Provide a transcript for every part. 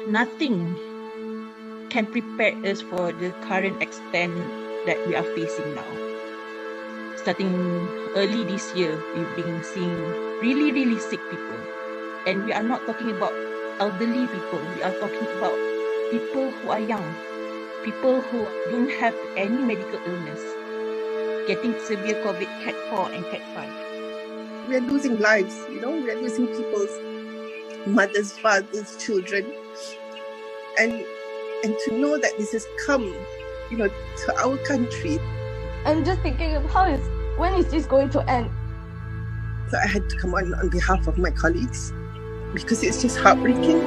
nothing can prepare us for the current extent that we are facing now. Starting early this year, we've been seeing really, really sick people. And we are not talking about elderly people. We are talking about people who are young, people who don't have any medical illness, getting severe COVID, Cat 4 and Cat 5. We are losing lives, we are losing people's mothers, fathers, children. And to know that this has come, to our country. I'm just thinking of when is this going to end? So I had to come on behalf of my colleagues because it's just heartbreaking.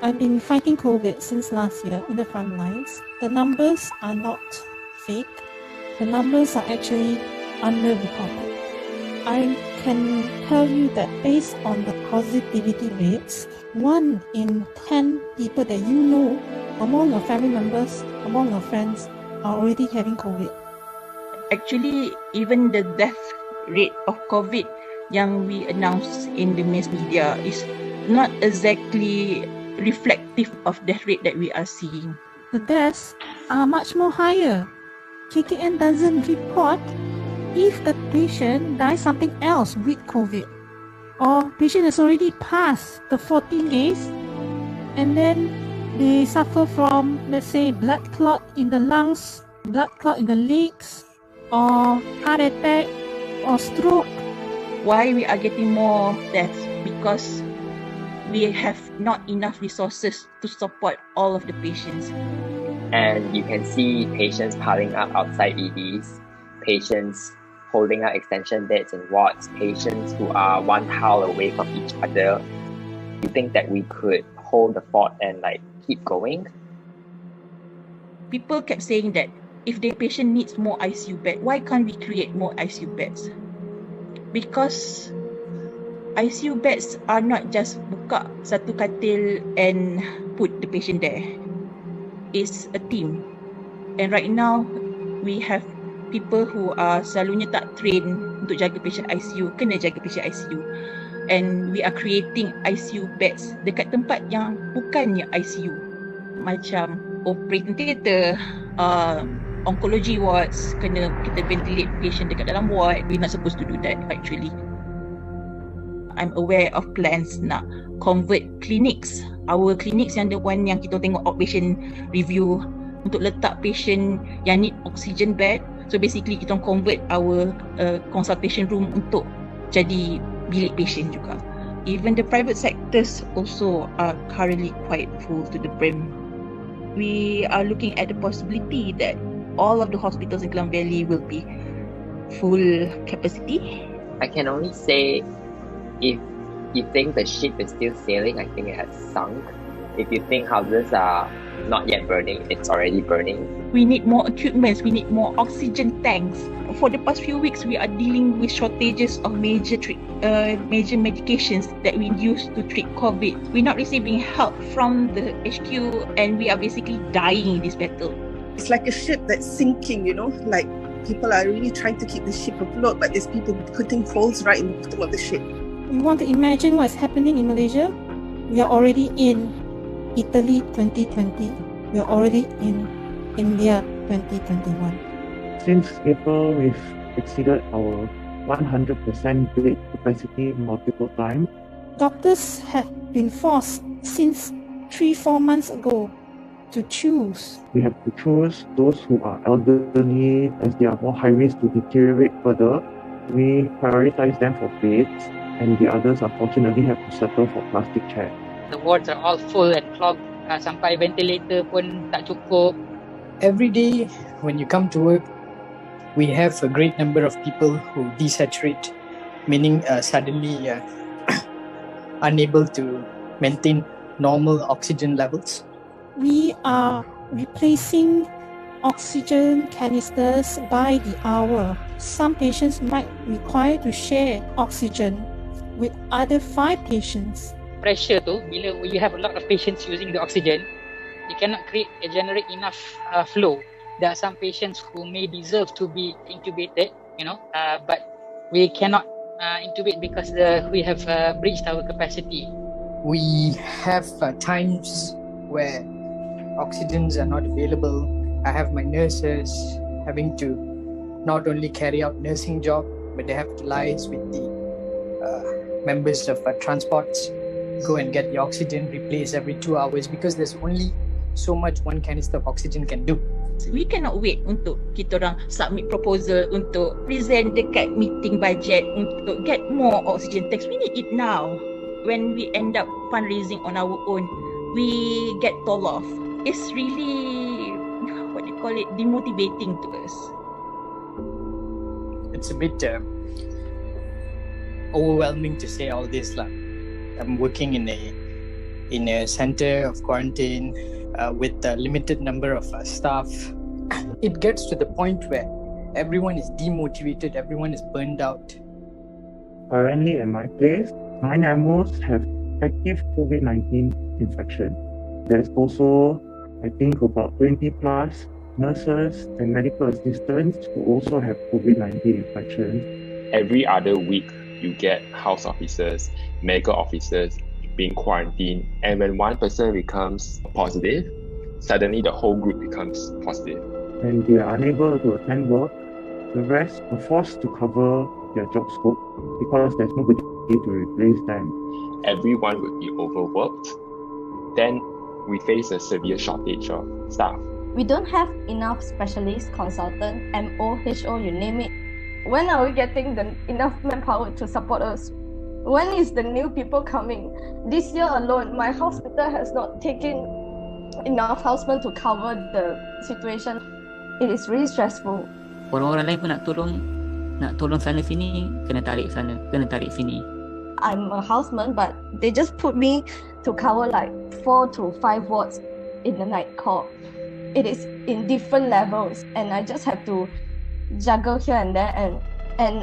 I've been fighting COVID since last year in the front lines. The numbers are not fake. The numbers are actually underreported. I can tell you that based on the positivity rates, 1 in 10 people that you know among your family members, among your friends are already having COVID. Actually, even the death rate of COVID yang we announce in the mass media is not exactly reflective of the rate that we are seeing. The deaths are much more higher. KKN doesn't report if the patient dies something else with COVID, or patient has already passed the 14 days and then they suffer from, let's say, blood clot in the lungs, blood clot in the legs, or heart attack or stroke. Why we are getting more deaths? Because we have not enough resources to support all of the patients. And you can see patients piling up outside EDs, patients holding out extension beds in wards, patients who are 1 towel away from each other. You think that we could hold the fort and keep going? People kept saying that if the patient needs more ICU bed, why can't we create more ICU beds? Because ICU beds are not just buka satu katil and put the patient there. It's a team. And right now, we have people who are selalunya tak train untuk jaga patient ICU, kena jaga patient ICU. And we are creating ICU beds dekat tempat yang bukannya ICU. Macam operating theatre, oncology wards, kena kita ventilate patient dekat dalam ward. We're not supposed to do that actually. I'm aware of plans nak convert clinics. Our clinics yang the one yang kita tengok outpatient review untuk letak patient yang need oxygen bed. So basically kita convert our consultation room untuk jadi bilik patient juga. Even the private sectors also are currently quite full to the brim. We are looking at the possibility that all of the hospitals in Klang Valley will be full capacity. I can only say, if you think the ship is still sailing, I think it has sunk. If you think houses are not yet burning, it's already burning. We need more equipments, we need more oxygen tanks. For the past few weeks, we are dealing with shortages of major medications that we use to treat COVID. We're not receiving help from the HQ and we are basically dying in this battle. It's like a ship that's sinking, people are really trying to keep the ship afloat, but there's people putting holes right in the bottom of the ship. You want to imagine what's happening in Malaysia? We are already in Italy 2020. We are already in India 2021. Since April, we've exceeded our 100% bed capacity multiple times. Doctors have been forced since 3-4 months ago to choose. We have to choose those who are elderly, as they are more high risk to deteriorate further. We prioritize them for beds, and the others unfortunately have to settle for plastic chairs. The wards are all full and clogged. Sampai ventilator pun tak cukup. Every day when you come to work, we have a great number of people who desaturate, meaning suddenly unable to maintain normal oxygen levels. We are replacing oxygen canisters by the hour. Some patients might require to share oxygen with other 5 patients. Pressure tu, bila you have a lot of patients using the oxygen, You cannot generate enough flow. There are some patients who may deserve to be intubated, but we cannot intubate because we have breached our capacity. We have times where oxygens are not available. I have my nurses having to not only carry out nursing job, but they have to liaise with the members of transports, go and get the oxygen replaced every 2 hours because there's only so much one canister of oxygen can do. We cannot wait untuk kita orang submit proposal untuk present dekat meeting budget untuk get more oxygen tanks. We need it now. When we end up fundraising on our own, we get told off. It's really, demotivating to us. It's a bit overwhelming to say all this. I'm working in a center of quarantine with a limited number of staff. It gets to the point where everyone is demotivated, everyone is burned out. Currently at my place, 9 animals have active COVID-19 infection. There's also, I think, about 20 plus nurses and medical assistants who also have COVID-19 infection. Every other week, you get house officers, medical officers being quarantined, and when one person becomes positive, suddenly the whole group becomes positive. When they are unable to attend work, the rest are forced to cover their job scope because there's nobody to replace them. Everyone would be overworked. Then we face a severe shortage of staff. We don't have enough specialists, consultant, MO, HO, you name it. When are we getting enough manpower to support us? When is the new people coming? This year alone, my hospital has not taken enough housemen to cover the situation. It is really stressful. Orang-orang lain pun nak tolong sana sini, kena tarik sana, kena tarik sini. I'm a houseman, but they just put me to cover like 4 to 5 wards in the night call. It is in different levels, and I just have to juggle here and there, and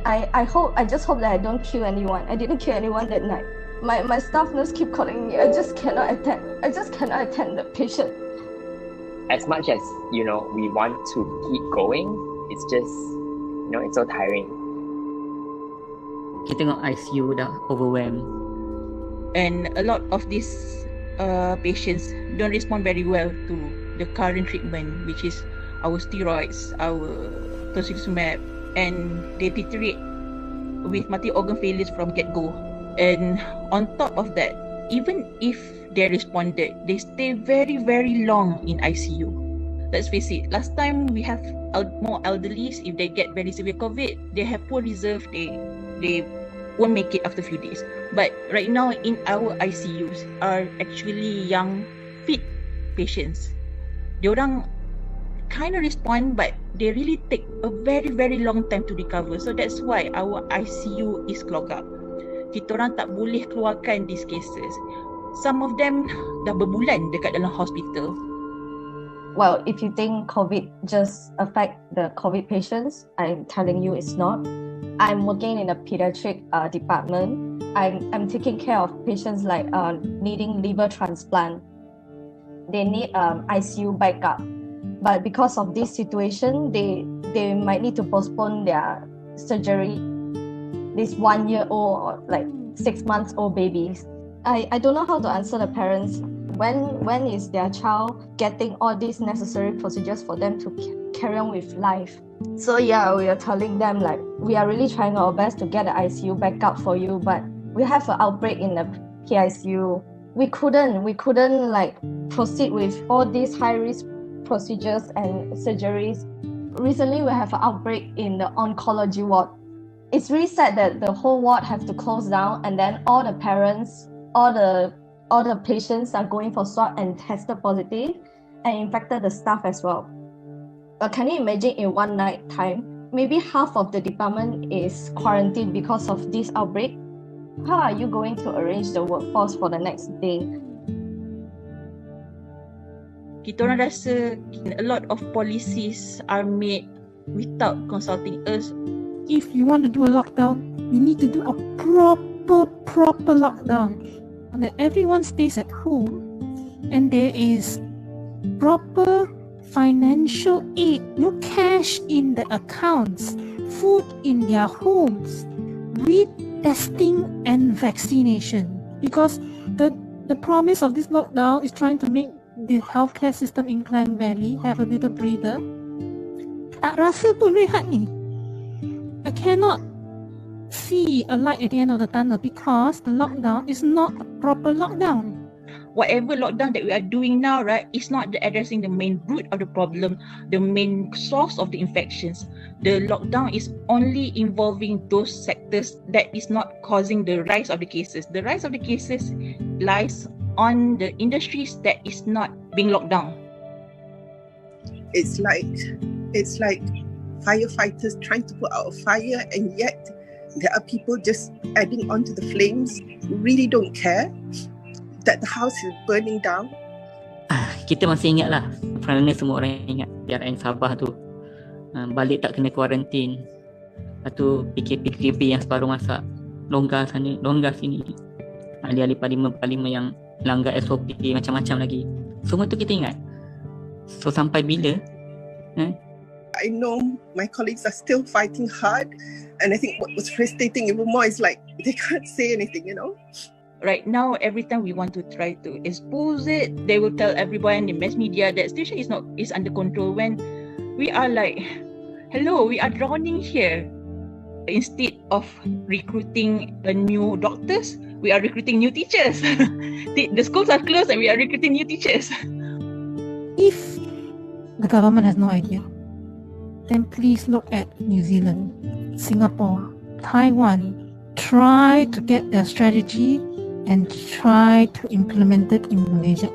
I just hope that I don't kill anyone. I didn't kill anyone that night. My staff nurse keep calling me. I just cannot attend the patient. As much as we want to keep going, it's just it's so tiring. Kita tengok ICU dah overwhelmed, and a lot of these patients don't respond very well to the current treatment, which is our steroids, our tocilizumab, and they deteriorate with multi-organ failures from get-go. And on top of that, even if they responded, they stay very, very long in ICU. Let's face it, last time we have more elderlies. If they get very severe COVID, they have poor reserve, they won't make it after a few days. But right now in our ICUs are actually young, fit patients. Diorang kind of respond, but they really take a very, very long time to recover. So that's why our ICU is clogged up. Kita orang tak boleh keluarkan these cases. Some of them dah berbulan dekat dalam hospital. Well, if you think COVID just affect the COVID patients, I'm telling you it's not. I'm working in a pediatric department. I'm taking care of patients like needing liver transplant. They need ICU backup. But because of this situation, they might need to postpone their surgery. This 1-year-old or like 6 months old babies. I don't know how to answer the parents. When is their child getting all these necessary procedures for them to carry on with life? So yeah, we are telling them like we are really trying our best to get the ICU backup for you, but we have an outbreak in the PICU. We couldn't like proceed with all these high risk procedures and surgeries. Recently, we have an outbreak in the oncology ward. It's really sad that the whole ward have to close down, and then all the parents, all the patients are going for swab and tested positive and infected the staff as well. But can you imagine in one night time, maybe half of the department is quarantined because of this outbreak? How are you going to arrange the workforce for the next day? Kita orang rasa a lot of policies are made without consulting us. If you want to do a lockdown, you need to do a proper lockdown. And that everyone stays at home, and there is proper financial aid, no cash in the accounts, food in their homes, with testing and vaccination. Because the promise of this lockdown is trying to make the healthcare system in Klang Valley have a little breather. Tak rasa pun rehat ni. I cannot see a light at the end of the tunnel because the lockdown is not a proper lockdown. Whatever lockdown that we are doing now, right, is not addressing the main root of the problem, the main source of the infections. The lockdown is only involving those sectors that is not causing the rise of the cases. The rise of the cases lies on the industries that is not being locked down. It's like firefighters trying to put out a fire, and yet there are people just adding on to the flames who really don't care that the house is burning down. Kita masih ingat lah, kerana semua orang ingat PRN Sabah tu balik tak kena kuarantin. Lepas tu PKP yang separuh masa longgar sana, longgar sini. Ahli-ahli parlimen yang langgar SOP macam-macam lagi. Semua tu kita ingat. So sampai bila? I know my colleagues are still fighting hard, and I think what was frustrating even more is like they can't say anything, you know. Right now, every time we want to try to expose it, they will tell everyone in mass media that situation is under control, when we are like, hello, we are drowning here. Instead of recruiting new doctors, we are recruiting new teachers. The schools are closed and we are recruiting new teachers. If the government has no idea, then please look at New Zealand, Singapore, Taiwan. Try to get their strategy and try to implement it in Malaysia.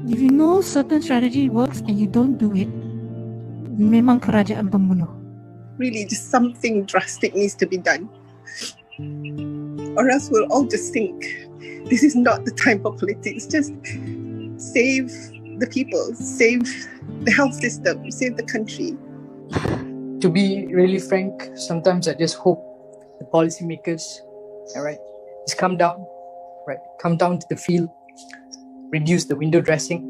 If you know certain strategy works and you don't do it, memang kerajaan pembunuh. Really, just something drastic needs to be done, or else we'll all just think this is not the time for politics. Just save the people, save the health system, save the country. To be really frank, sometimes I just hope the policymakers, alright, just come down to the field, reduce the window dressing,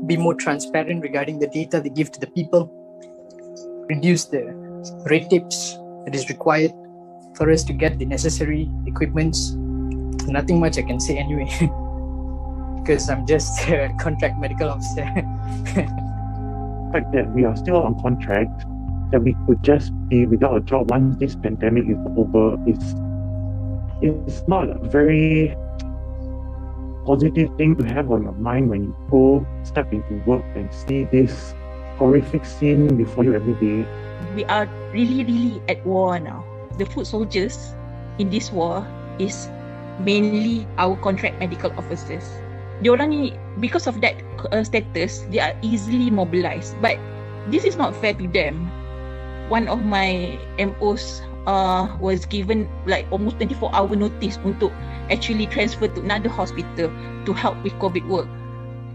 be more transparent regarding the data they give to the people, reduce the red tapes that is required for us to get the necessary equipments. Nothing much I can say anyway, because I'm just a contract medical officer. The fact that we are still on contract, that we could just be without a job once this pandemic is over, it's not a very positive thing to have on your mind when you step into work and see this horrific scene before you every day. We are really at war now. The foot soldiers in this war is mainly our contract medical officers. Diorang ni, because of that status, they are easily mobilized. But this is not fair to them. One of my MOs was given like almost 24-hour notice untuk actually transfer to another hospital to help with COVID work.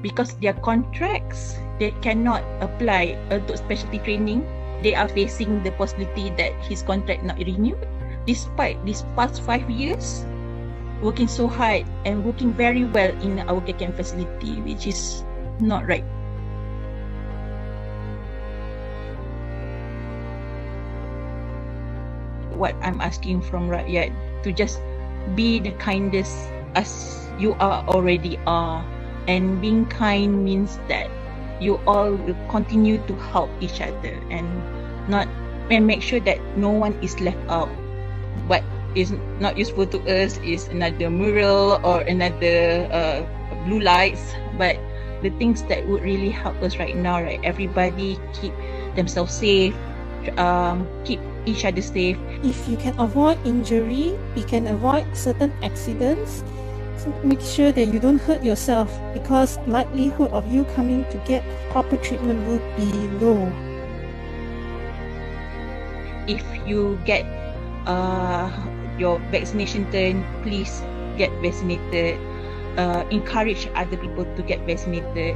Because their contracts, they cannot apply untuk specialty training. They are facing the possibility that his contract not renewed. Despite these past 5 years, working so hard and working very well in our KKM facility, which is not right. What I'm asking from rakyat, to just be the kindest as you are already are, and being kind means that you all will continue to help each other and make sure that no one is left out. What is not useful to us is another mural or another blue lights, but the things that would really help us right now, right? Everybody keep themselves safe, keep each other safe. If you can avoid injury, you can avoid certain accidents. So make sure that you don't hurt yourself, because likelihood of you coming to get proper treatment will be low. If you get your vaccination turn, please get vaccinated. Encourage other people to get vaccinated.